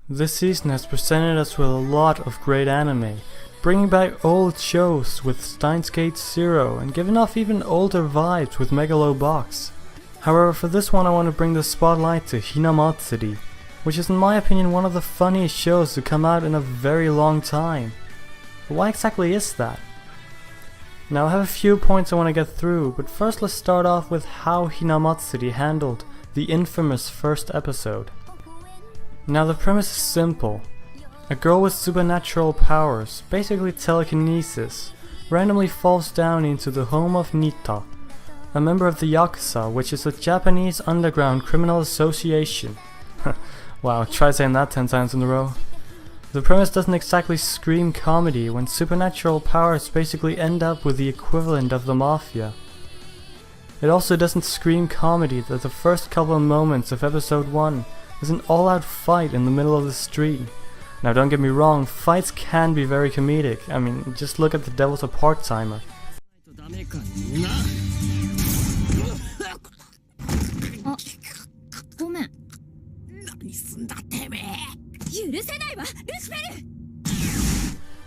This season has presented us with a lot of great anime, bringing back old shows with Steins Gate Zero and giving off even older vibes with Megalobox. However, for this one I want to bring the spotlight to Hinamatsuri, which is in my opinion one of the funniest shows to come out in a very long time. But why exactly is that? Now I have a few points I want to get through, but first let's start off with how Hinamatsuri handled the infamous first episode. Now the premise is simple. A girl with supernatural powers, basically telekinesis, randomly falls down into the home of Nita, a member of the Yakuza, which is a Japanese underground criminal association. Wow, try saying that 10 times in a row. The premise doesn't exactly scream comedy when supernatural powers basically end up with the equivalent of the mafia. It also doesn't scream comedy that the first couple of moments of episode 1 is an all-out fight in the middle of the street. Now don't get me wrong, fights can be very comedic. I mean, just look at the Devil's a Part-Timer.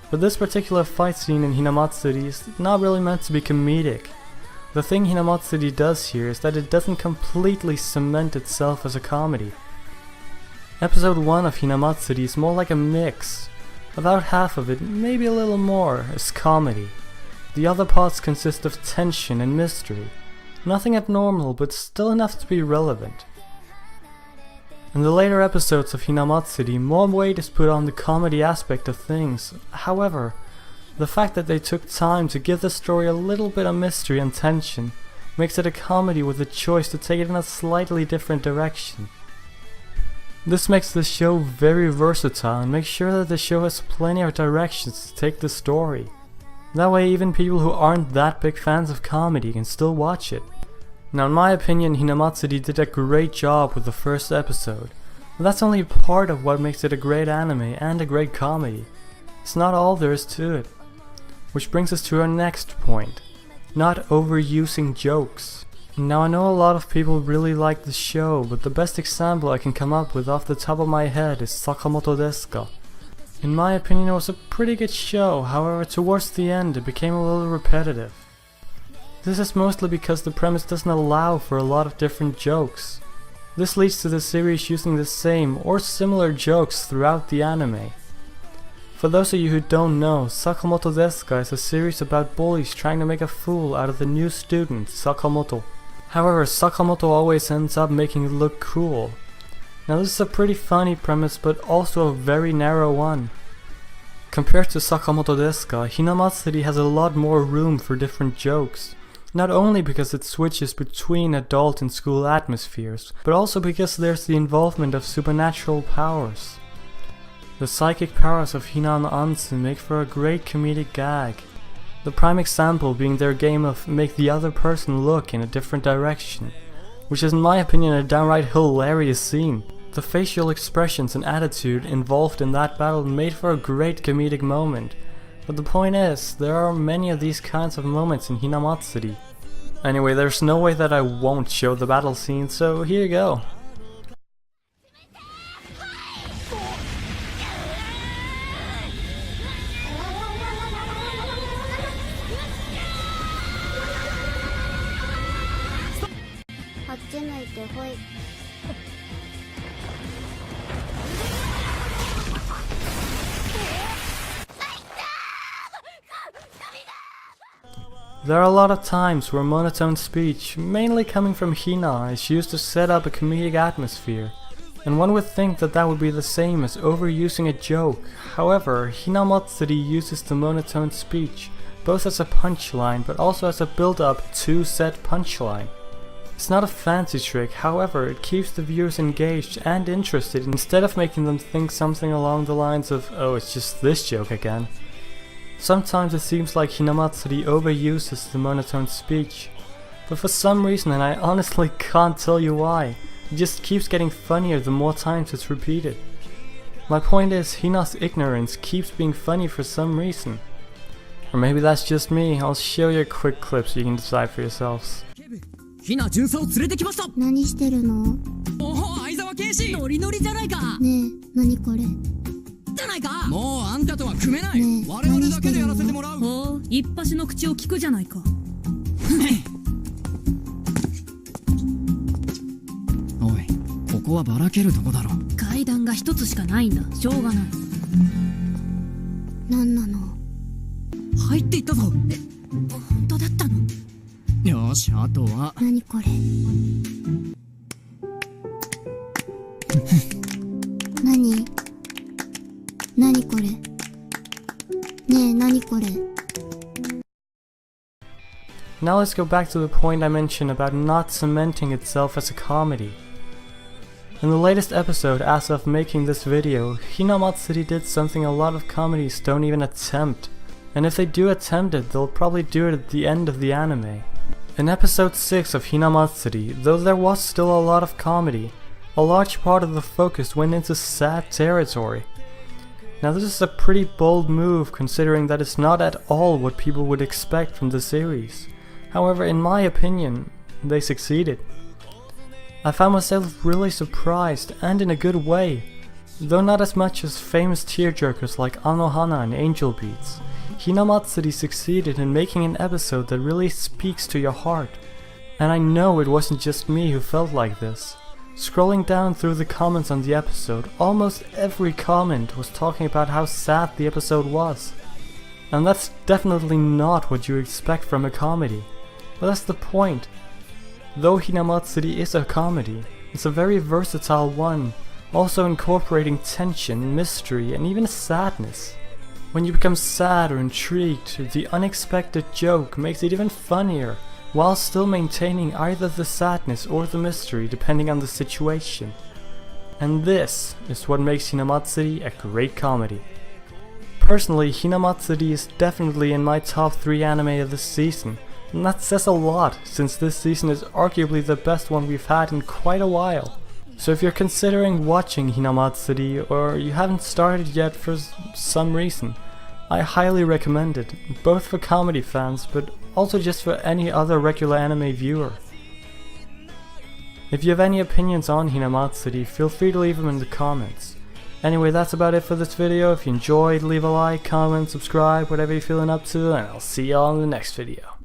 But this particular fight scene in Hinamatsuri is not really meant to be comedic. The thing Hinamatsuri does here is that it doesn't completely cement itself as a comedy. Episode 1 of Hinamatsuri is more like a mix. About half of it, maybe a little more, is comedy. The other parts consist of tension and mystery. Nothing abnormal, but still enough to be relevant. In the later episodes of Hinamatsuri, more weight is put on the comedy aspect of things. However, the fact that they took time to give the story a little bit of mystery and tension makes it a comedy with a choice to take it in a slightly different direction. This makes the show very versatile and makes sure that the show has plenty of directions to take the story. That way even people who aren't that big fans of comedy can still watch it. Now in my opinion, Hinamatsuri did a great job with the first episode, but that's only part of what makes it a great anime and a great comedy. It's not all there is to it. Which brings us to our next point, not overusing jokes. Now I know a lot of people really like the show, but the best example I can come up with off the top of my head is Sakamoto desu ka. In my opinion it was a pretty good show, however towards the end it became a little repetitive. This is mostly because the premise doesn't allow for a lot of different jokes. This leads to the series using the same or similar jokes throughout the anime. For those of you who don't know, Sakamoto desu ka is a series about bullies trying to make a fool out of the new student, Sakamoto. However, Sakamoto always ends up making it look cool. Now this is a pretty funny premise, but also a very narrow one. Compared to Sakamoto desu ka, Hinamatsuri has a lot more room for different jokes. Not only because it switches between adult and school atmospheres, but also because there's the involvement of supernatural powers. The psychic powers of Hinamatsuri make for a great comedic gag. The prime example being their game of make the other person look in a different direction, which is in my opinion a downright hilarious scene. The facial expressions and attitude involved in that battle made for a great comedic moment, but the point is, there are many of these kinds of moments in Hinamatsuri. Anyway, there's no way that I won't show the battle scene, so here you go. There are a lot of times where monotone speech, mainly coming from Hina, is used to set up a comedic atmosphere, and one would think that that would be the same as overusing a joke. However, Hinamatsuri uses the monotone speech both as a punchline but also as a build-up to said punchline. It's not a fancy trick, however it keeps the viewers engaged and interested instead of making them think something along the lines of, oh, it's just this joke again. Sometimes it seems like Hinamatsuri overuses the monotone speech, but for some reason, and I honestly can't tell you why, it just keeps getting funnier the more times it's repeated. My point is, Hina's ignorance keeps being funny for some reason. Or maybe that's just me. I'll show you a quick clip so you can decide for yourselves. ひな巡査を連れてきました。何してるの？おお、相沢警視ノリノリじゃないか。ねえ、何これ。じゃないか。もうあんたとは組めない。ねえ、我々だけでやらせてもらう。ほう、一発の口を聞くじゃないか。おい、ここはばらけるとこだろ。階段が一つしかないんだ。しょうがない。なんなの。入っていったぞ。本当だったの？よし、あとは。何これ。何これ。ねえ、何これ。 Now let's go back to the point I mentioned about not cementing itself as a comedy. In the latest episode, as of making this video, Hinamatsuri did something a lot of comedies don't even attempt. And if they do attempt it, they'll probably do it at the end of the anime. In episode 6 of Hinamatsuri, though there was still a lot of comedy, a large part of the focus went into sad territory. Now this is a pretty bold move considering that it's not at all what people would expect from the series. However, in my opinion, they succeeded. I found myself really surprised, and in a good way, though not as much as famous tearjerkers like Anohana and Angel Beats. Hinamatsuri succeeded in making an episode that really speaks to your heart. And I know it wasn't just me who felt like this. Scrolling down through the comments on the episode, almost every comment was talking about how sad the episode was. And that's definitely not what you expect from a comedy. But that's the point. Though Hinamatsuri is a comedy, it's a very versatile one, also incorporating tension, mystery, and even sadness. When you become sad or intrigued, the unexpected joke makes it even funnier, while still maintaining either the sadness or the mystery depending on the situation. And this is what makes Hinamatsuri a great comedy. Personally, Hinamatsuri is definitely in my top 3 anime of this season, and that says a lot since this season is arguably the best one we've had in quite a while. So if you're considering watching Hinamatsuri or you haven't started yet for some reason, I highly recommend it, both for comedy fans but also just for any other regular anime viewer. If you have any opinions on Hinamatsuri, feel free to leave them in the comments. Anyway, that's about it for this video. If you enjoyed, leave a like, comment, subscribe, whatever you're feeling up to, and I'll see y'all in the next video.